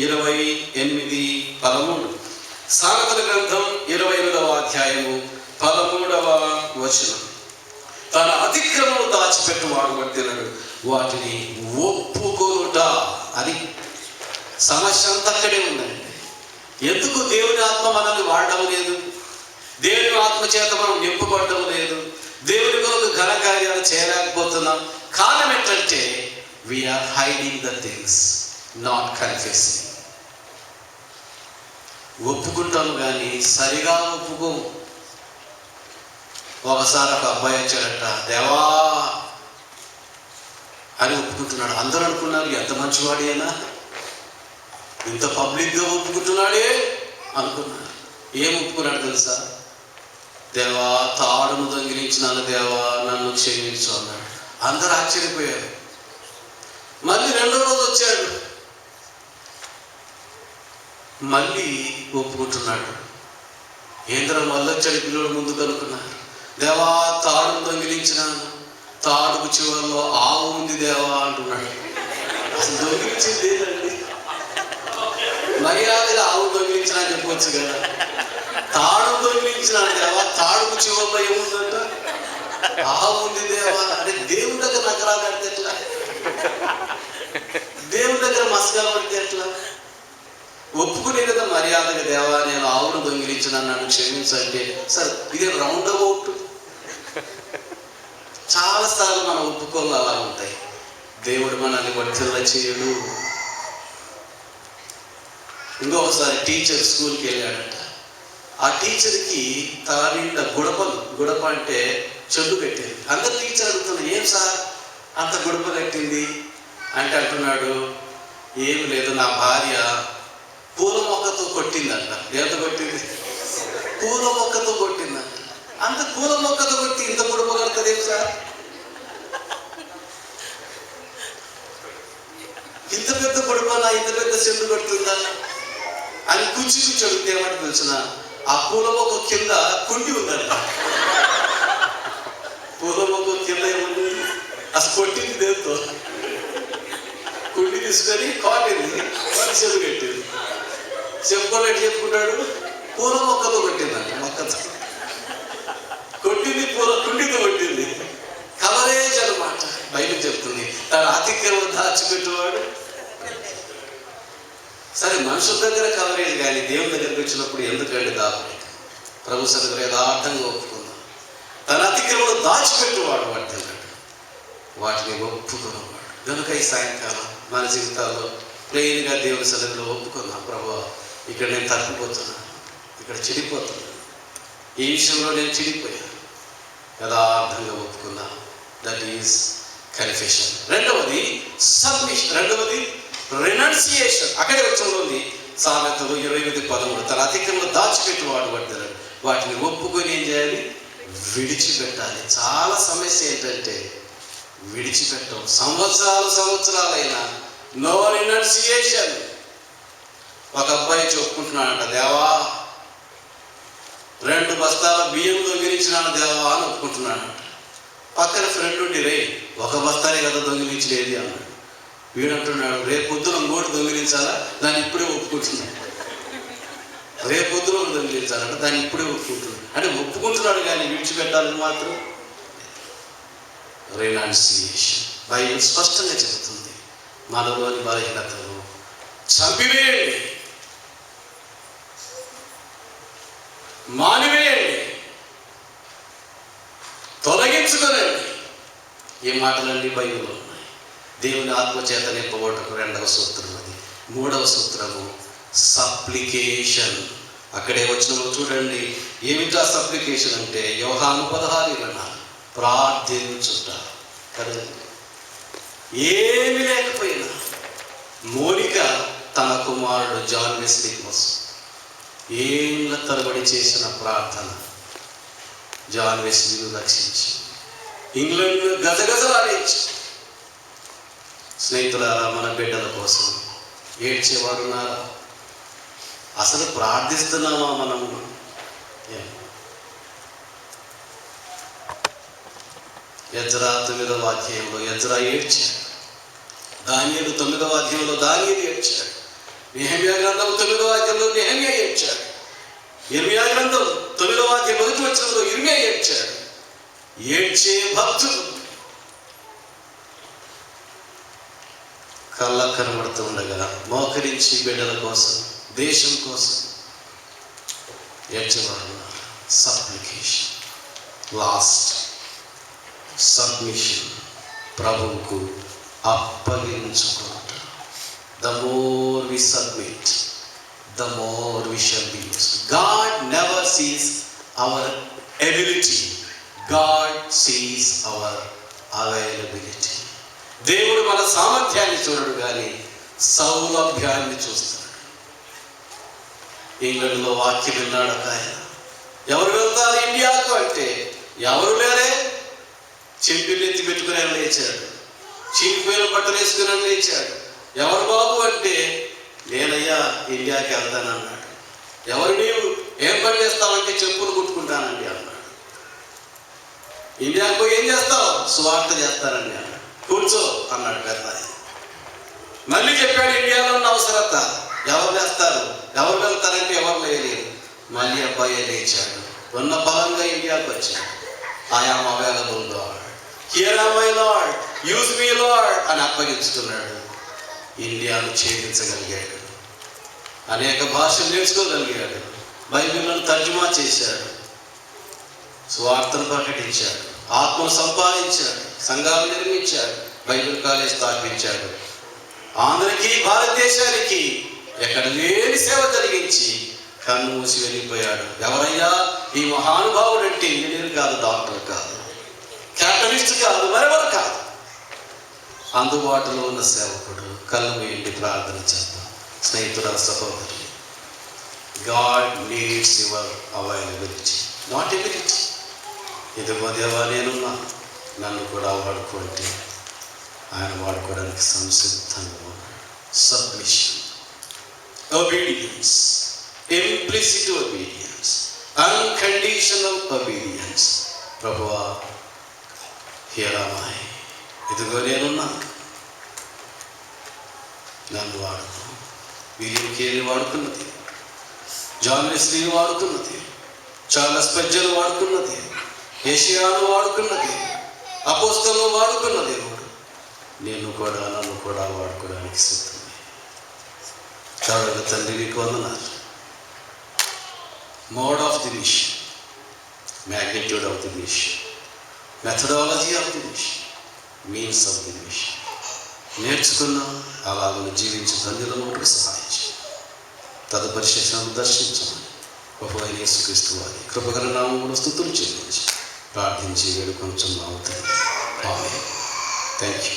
28:13. సామెతల గ్రంథం 28వ అధ్యాయము 13వ వచనం. తన అతిక్రమము దాచిపెట్టువాడు వర్ధిల్లడు, వాటిని ఒప్పుకొనుట. అది సమస్య అంతా అక్కడే ఉందండి. ఎందుకు దేవుని ఆత్మ మనల్ని వాడడం లేదు? దేవుని ఆత్మ చేత మనం నింపబడడం లేదు. దేవుని కొరకు ఘన కార్యాలు చేయలేకపోతున్నాం. కారణం ఏంటంటే we are hiding the things, not confessing. ఒప్పుకుంటాము కానీ సరిగా ఒప్పుకోము. ఒకసారి ఒక అబ్బాయి వచ్చాడట, దేవా అని ఒప్పుకుంటున్నాడు. అందరూ అనుకున్నారు ఎంత మంచివాడేనా, ఇంత పబ్లిక్గా ఒప్పుకుంటున్నాడే అనుకున్నారు. ఏం ఒప్పుకున్నాడు తెలుసా? దేవా తాడును దొంగిలించినాను, దేవా నన్ను క్షమించు అన్నాడు. అందరూ ఆశ్చర్యపోయారు. మళ్ళీ 2వ రోజు వచ్చాడు, మళ్ళీ ఒప్పుకుంటున్నాడు. ఏంద్ర మళ్ళీ వచ్చాడు పిల్లలు ముందుకు అనుకున్నారు. దేవా తాడును దొంగిలించినాను, తాడుకు చివరిలో ఆవు ఉంది దేవా అంటున్నాడు. అసలు దొంగిలించింది లేదండి. మర్యాదగా ఆవు దొంగిలించిన అని చెప్పవచ్చు కదా. తాడు దొంగిలించిన దేవా, తాడుకు చివరిలో ఏముందంట? ఆవు ఉంది దేవా. అంటే దేవుని దగ్గర నగరాలు కడితే ఎట్లా? దేవుని దగ్గర మసగాలు పడితే ఎట్లా? ఒప్పుకునే కదా మర్యాదగా, దేవా నేను ఆవును దొంగిలించిన, నన్ను క్షమించండి. సరే, ఇది రౌండ్ అబౌట్. చాలాసార్లు మన ఒప్పుకోలు అలా ఉంటాయి. దేవుడు మనల్ని వర్ధిల్ల చేయడు. ఇంకొకసారి టీచర్ స్కూల్కి వెళ్ళాడట. ఆ టీచర్కి తల నిండా గుడప అంటే చెడ్డు కట్టింది. అందరు టీచర్ అడుగుతున్నారు, ఏం సార్ అంత గుడప కట్టింది అంటే అంటున్నాడు, ఏమి లేదు, నా భార్య పూల మొక్కతో కొట్టిందంట. ఎంత కొట్టింది? పూల మొక్కతో కొట్టిందంట. అంత పూల మొక్కతో కొట్టి ఇంత గుడప కడుతుంది ఏం సార్? ఇంత పెద్ద గుడపనా, ఇంత పెద్ద చెండు కొడుతుందా అని కూర్చి అడిగితే ఏమంటే తెలిసిన, ఆ పూల మొక్క కింద కుండి ఉందంట. పూల మొక్క కింద ఏముంది? అసలు కొట్టింది దేంతో? కుండి తీసుకొని కాటింది, చెడు కట్టింది. చెప్పుకోలేట్టు చెప్పుకుంటాడు, పూల మొక్కతో కొట్టిందంట. మొక్కతో కొట్టింది, పూల కుండితో కొట్టింది. కవరేజ్ అన్నమాట. బైబిల్ చెప్తుంది, తన అతిక్రమం దాచిపెట్టేవాడు. సరే, మనుషుల దగ్గర కవరేజ్ కానీ దేవుని దగ్గరికి వచ్చినప్పుడు ఎందుకంటే దాపరేట్? ప్రభు సన్నిధిలో యథార్థంగా ఒప్పుకుందాం. తన అతిక్రమం దాచిపెట్టేవాడు వర్ధిల్లాడు, వాటిని ఒప్పుకున్నవాడు. కనుక ఈ సాయంకాలం మన జీవితాల్లో ప్లెయిన్గా దేవుని సన్నిధిలో ఒప్పుకుందాం. ప్రభు, ఇక్కడ నేను తప్పిపోతున్నాను, ఇక్కడ చెడిపోతున్నాను, ఈ విషయంలో నేను చెడిపోయాను. యథార్థంగా ఒప్పుకుందాం. That is confession. రెండవది సబ్మిషన్. రెండవది రెనౌన్సియేషన్. అక్కడే వచ్చింది సామెతలు 28:13. తన అతిక్రమం దాచిపెట్టేవాడు వర్ధిల్లాడు, వాటిని ఒప్పుకొని ఏం చేయాలి? విడిచిపెట్టాలి. చాలా సమస్య ఏంటంటే విడిచిపెట్టం. సంవత్సరాలైనా నో రెనౌన్సియేషన్. ఒక అబ్బాయి చెప్పుకుంటున్నాడంట, దేవా 2 బస్తాల బియ్యం దొంగిలించినాను దేవా అని ఒప్పుకుంటున్నాడంట. పక్కన ఫ్రెండ్ ఉండి, రే 1 బస్తానే కదా దొంగిలించలేదు అన్నాడు. వీడంటున్నాడు, రేపొద్దున 3 దొంగిలించాలా, దాన్ని ఇప్పుడే ఒప్పుకుంటున్నాడు. రేపొద్దున దొంగిలించాలంట, దాన్ని ఇప్పుడే ఒప్పుకుంటున్నాడు. అంటే ఒప్పుకుంటున్నాడు కానీ విడిచిపెట్టాలని మాత్రం రెనౌన్సియేషన్. బైబిల్ స్పష్టంగా చెబుతుంది, మనలోని బలహీనతను చంపివేయండి, మానివేయండి, తొలగించుకోనండి. ఈ మాటలన్నీ బైబిల్లో ఉన్నాయి. దేవుని ఆత్మచేత నింపబడటకు 2వ సూత్రం అది. 3వ సూత్రము సప్లికేషన్. అక్కడే వచ్చినప్పుడు చూడండి, ఏమిటా సప్లికేషన్ అంటే యోహాను 16 ప్రార్థించుట కదండి. ఏమి లేకపోయినా మోనిక తన కుమారుడు జాన్ వెస్లీ కోసం ఏళ్ళ తరబడి చేసిన ప్రార్థన జాన్ వెస్లీని రక్షించి ఇంగ్లాండ్ గజగజలాడించి. స్నేహితులారా, మన బిడ్డల కోసం ఏడ్చేవాడున్నారా? అసలు ప్రార్థిస్తున్నామా మనము? ఎజ్రా 9వ అధ్యాయంలో ఎజ్రా ఏడ్చాడు. దానియేలు 9వ అధ్యాయంలో దానియేలు ఏడ్చాడు. నెహెమ్యా గ్రంథం 9వ అధ్యాయంలో నెహెమ్యా ఏడ్చాడు. ఇర్మియా గ్రంథం 9వ అధ్యాయం 1వ వచనంలో ఇర్మియా ఏడ్చాడు. ఏడ్చే భక్తులు కళ్ళ కనబడుతూ ఉండగా మోకరించి బిడ్డల కోసం, దేశం కోసం ఏడ్చేవారు. సప్లికేషన్, లాస్ట్ సబ్మిషన్, ప్రభువుకు అప్పగించుకోవటం. The more we submit, the more we shall be used. God never sees our ability, God sees our availability. దేవుడు మన సామర్థ్యాన్ని చూడడు కానీ సౌలభ్యాన్ని చూస్తాడు. ఇంగ్లాండ్లో వాక్యం విన్నాడు ఒక ఆయన. ఎవరు వెళ్తారు ఇండియాకు అంటే ఎవరు లేరే. చెంపిలు ఎత్తి పెట్టుకుని లేచాడు. చీలిపోయిన బట్టలు వేసుకుని లేచాడు. ఎవరు బాబు అంటే నేనయ్యా ఇండియాకి వెళ్తానన్నాడు. ఎవరు నీవు? ఏం పని చేస్తావంటే చెప్పులు కుట్టుకుంటానండి అన్నాడు. ఇండియాకు పోయి ఏం చేస్తావు? సువార్త చేస్తానండి అన్నాడు. కూర్చో అన్నాడు పెద్ద ఆయన. మళ్ళీ చెప్పాడు ఇండియాలో ఉన్న అవసరత. ఎవరు చేస్తారు? ఎవరు వెళ్తారంటే ఎవరు లేరు. మళ్ళీ అబ్బాయి లేచాడు. ఉన్న బలంగా ఇండియాకు వచ్చాడు. I am available lord, here yam my lord, use me lord అని అప్పగించుకున్నాడు. ఇండియాను ఛేదించగలిగాడు. అనేక భాషలు నేర్చుకోగలిగాడు. బైబిల్ను తర్జుమా చేశాడు. స్వార్థను ప్రకటించాడు. ఆత్మను సంపాదించాడు. సంఘాలు నిర్మించాడు. బైబిల్ కాలేజ్ స్థాపించాడు. ఆంధ్రకి భారతదేశానికి ఎక్కడ లేని సేవ జరిగించి కన్ను మూసి వెళ్ళిపోయాడు. ఎవరయ్యా ఈ మహానుభావుడు అంటే? ఇంజనీర్ కాదు, డాక్టర్ కాదు, క్యాపిటలిస్ట్ కాదు, మరెవరు కాదు. అందుబాటులో ఉన్న సేవకుడు. కళ్ళు మూయండి, ప్రార్థన చేద్దాం. స్నేహితుల సహోదరి, God needs your availability, not ability. ఇదిగో దేవా నేనున్నా, నన్ను కూడా వాడుకుంటే ఆయన వాడుకోవడానికి సంసిద్ధంగా ఉన్నాడు. Submission, obedience, implicit obedience, unconditional obedience. ప్రభువా, here am I, ఇదిగో నేనున్నా, నన్ను వాడుకో. విలియం కేరీ వాడుకున్నది, జాన్ వెస్లీని వాడుకున్నది, చార్లెస్ స్పర్జన్ వాడుకున్నది, ఏషియాను వాడుకున్నది, అపోస్తలులను వాడుకున్న దేవుడు నేను కూడా, నన్ను కూడా వాడుకోవడానికి సిద్ధమే. కాబట్టి తండ్రి నీకు వందనాలు. Mode of the mission, magnitude of the mission, methodology of the mission, means of the mission నేర్చుకున్నాం. అలాగను జీవించే తండ్రిలో మటుకు సహాయించి తదుపరి శిక్షణను దర్శించమని ప్రభువైన యేసుక్రీస్తు వారి కృపగల నామములో స్తుతులు చెల్లించి ప్రార్థించి వేడుకొనుచున్నాము తండ్రి. ఆమేన్. Thank you.